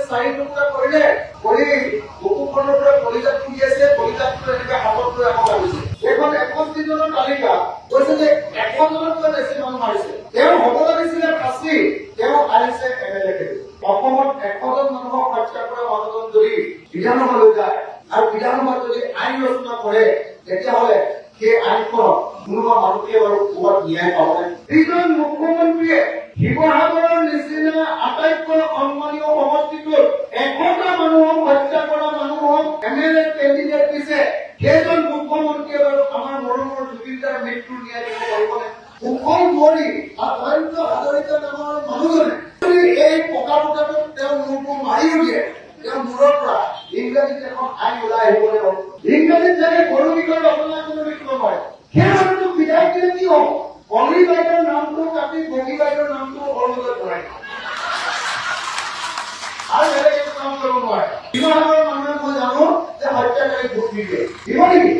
চাৰি টুকুৰা কৰিলে কৰি বুকুখনৰ পৰা কলিজাত ফুলি আছে, কলিজাতটো এনেকে হাতত লৈ আকৌ ভাবিছে। এইখন 61 জনৰ তালিকা কৈছে যে 100 জনতকৈ বেছি মানুহ মাৰিছে। তেওঁ হ'ব লাগিছিলে ফাঁচী, তেওঁ আহিছে MLA। অসমত 100 জন মানুহক হত্যা কৰা মানুহজন যদি বিধানসভালৈ যায় আৰু বিধানসভাত যদি আইন ৰচনা কৰে, তেতিয়াহ'লে সেই আইনখনত কোনোবা মানুহে বাৰু ক'ৰবাত ন্যায় পাবনে? যিজন মুখ্যমন্ত্ৰীয়ে শিৱসাগৰৰ নিচিনা আটাইতকৈ সন্মানীয় সমষ্টিটোত 100টা মানুহক হত্যা কৰা মানুহক MLA কেণ্ডিডেট দিছে, সেইজন মুখ্যমন্ত্ৰীয়ে বাৰু আমাৰ মৰমৰ জুবিনদাৰ মৃত্যুৰ ন্যায় দিব পাৰিবনে? কুশল কুঁৱৰী আৰু জয়ন্ত হাজৰিকা নামৰ মানুহজনে এই পকা পকাটোত তেওঁ মূৰটো মাৰিও দিয়ে, তেওঁ মূৰৰ পৰা ইংৰাজীত এখন আইন ওলাই আহিবলৈ হ'ল। ইংৰাজীত যেনে গৰু বিষয়ে ৰচনা কোনো লিখিব পাৰে, সেই মানুহটোক বিধায়ক দিলে কি হ'ব? কলি বাইদেউৰ নামটো কাটি বগী বাইদেউৰ নামটো অৰুণোদয় কৰাই আৰু বেলেগ একো কাম কৰিব নোৱাৰে। শিৱসাগৰৰ মানুহে মই জানো যে হত্যাকাৰী ভোট নিদিয়ে, দিব নেকি?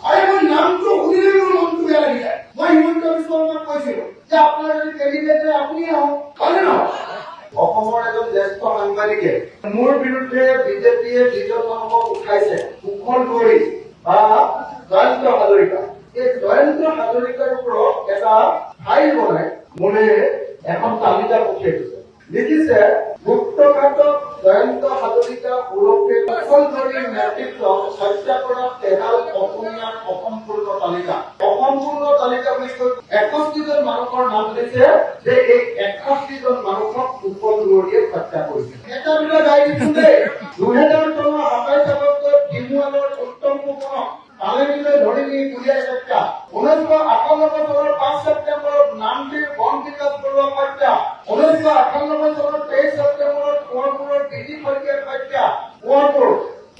আৰু মই নামটো শুনিলে মোৰ মনটো বেয়া লাগি যায়। মই হিমন্ত বিশ্ব শৰ্মাক কৈছিলো যে আপোনাৰ যদি কেণ্ডিডেট হয় আপুনি আহক, হয়নে নহয়? অসমৰ এজন জ্যেষ্ঠ সাংবাদিকে মোৰ বিৰুদ্ধে বিজেপিয়ে যিজন মানুহক উঠাইছে, কুশল কুঁৱৰী বা জয়ন্ত হাজৰিকা, এই জয়ন্ত হাজৰিকাৰ ওপৰত এটা ফাইল বনাই মোলে এখন তালিকা পঠিয়াই দিছে। লিখিছে গুপ্তঘাতক জয়ন্ত হাজৰিকা ওৰফে কুশল কুঁৱৰীৰ নেতৃত্বত হত্যা কৰা তেহাল অসমীয়াৰ অসম্পূৰ্ণ তালিকা। অসম্পূৰ্ণ তালিকা বুলি কৈ 61 জন মানুহৰ নাম দিছে যে এই 61 জন মানুহক কুশল কুঁৱৰীয়ে হত্যা কৰিছে। এটা বিলাক গাই দিছো দেই। 2000 চনৰ 27 আগষ্টত ডিমুৱালৰ উত্তম ফুকনক তালেমিলৈ ধৰি নি গুলীয়াই হত্যা। 1998 চনৰ 5 ছেপ্টেম্বৰত নামটিৰ বন বিকাশ বৰুৱা হত্যা। 1998 চনৰ 23 ছেপ্টেম্বৰত কোঁৱৰপুৰৰ বিজি শইকীয়াৰ হত্যা। কোঁৱৰপুৰ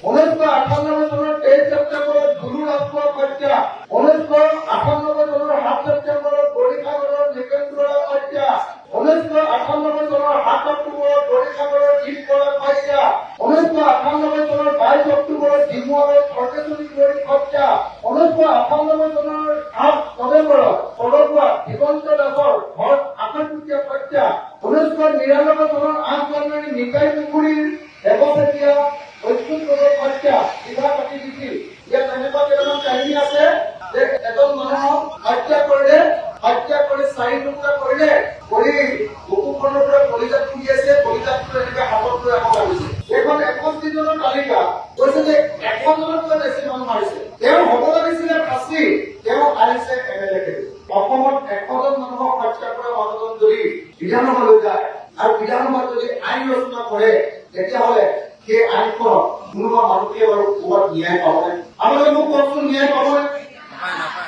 1998 চনৰ 23 ছেপ্টেম্বৰত গুৰু ৰাজখোৱাৰ হত্যা। 1998 চনৰ 7 ছেপ্টেম্বৰত বৰিষাগৰৰ নিকেন্দ্ৰৰ হত্যা। 1998 চনৰ 7 অক্টোবৰত বৰিষাগৰৰ দীপ বৰাৰ হত্যা। 1998 চনৰ 22 অক্টোবৰত ডিমুৱাৰৰ সৰ্বেশ্বৰী কুঁৱৰীৰ হত্যা। 1998 চনৰ 8 নৱেম্বৰত সদগুৱাত দিগন্ত দাসৰ ঘৰত আকাশপুতীয়া হত্যা। 1999 চনৰ 8 জানুৱাৰী নিকাই পুখুৰীৰ দেৱচেতিয়া ঐক্যৰ হত্যা। কিবা পাতি দিছিল। ইয়াত এনেকুৱা কেইটামান কাহিনী আছে যে এজন মানুহক হত্যা কৰিলে, হত্যা কৰি 4 টুকুৰা কৰিলে কৰি বুকুখনৰ পৰা কলিজাত ফুলি আছে, কলিজাতটো এনেকে হাতত লৈ আকৌ ভাবিছে। এইখন 61 জনৰ তালিকা কৈছে যে 100 জনতকৈ বেছি মানুহ মাৰিছে। তেওঁ হ'ব লাগিছিলে ফাঁচী, তেওঁ আহিছে MLA। অসমত 100 জন মানুহক হত্যা কৰা মানুহজন যদি বিধানসভালৈ যায় আৰু বিধানসভাত যদি আইন ৰচনা কৰে, তেতিয়াহ'লে সেই আইনখনত কোনোবা মানুহে বাৰু ক'ৰবাত ন্যায় পাবনে? আপোনালোকে মোক কওকচোন, ন্যায় পাবনে?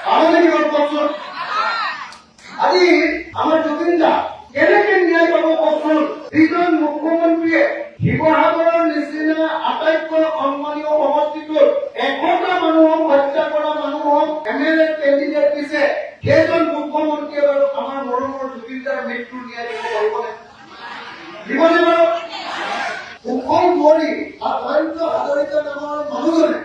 পাব নেকি বাৰু কওকচোন? আজি আমাৰ জুবিন দা কেনেকে ন্যায় পাব কওকচোন? যিজন মুখ্যমন্ত্ৰীয়ে শিৱসাগৰৰ নিচিনা আটাইতকৈ সন্মানীয় সমষ্টিটোত 100টা মানুহক হত্যা কৰা মানুহক MLA কেণ্ডিডেট দিছে, সেইজন মুখ্যমন্ত্ৰীয়ে বাৰু আমাৰ মৰমৰ জুবিনদাৰ মৃত্যুৰ ন্যায় দিব পাৰিবনে? দিবনে বাৰু? কুশল কুঁৱৰী আৰু জয়ন্ত হাজৰিকা নামৰ মানুহজনে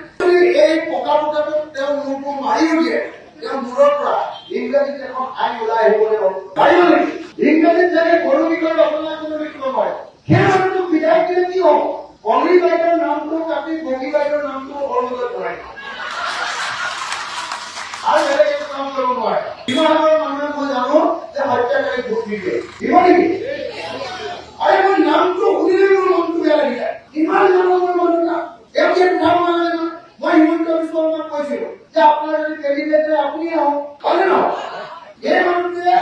এই পকা পকাটোত তেওঁ মূৰটো মাৰিও দিয়ে, তেওঁ মূৰৰ পৰা ইংৰাজীত এখন আইন ওলাই আহিবলৈ হ'ল। পাৰিব নেকি? ইংৰাজীত যেনে গৰু বিষয়ে ৰচনা কোনো লিখিব পাৰে, সেই মানুহটোক বিধায়ক দিলে কি হ'ব? কলি বাইদেউৰ নামটো কাটি বগী বাইদেউৰ নামটো অৰুণোদয় কৰাই আৰু বেলেগ একো কাম কৰিব নোৱাৰে। শিৱসাগৰৰ মানুহে মই জানো যে হত্যাকাৰী ভোট নিদিয়ে, দিব নেকি? আৰু মই নামটো শুনিলে মোৰ মনটো বেয়া লাগি যায়। ইমান ডাঙৰ মানুহ না, এতিয়া উঠাব নালাগে নহয়। মই হিমন্ত বিশ্ব শৰ্মাক কৈছিলো যে আপোনাৰ যদি কেণ্ডিডেট হয় আপুনি আহক, হয়নে নহয়? এই মানুহটোৱে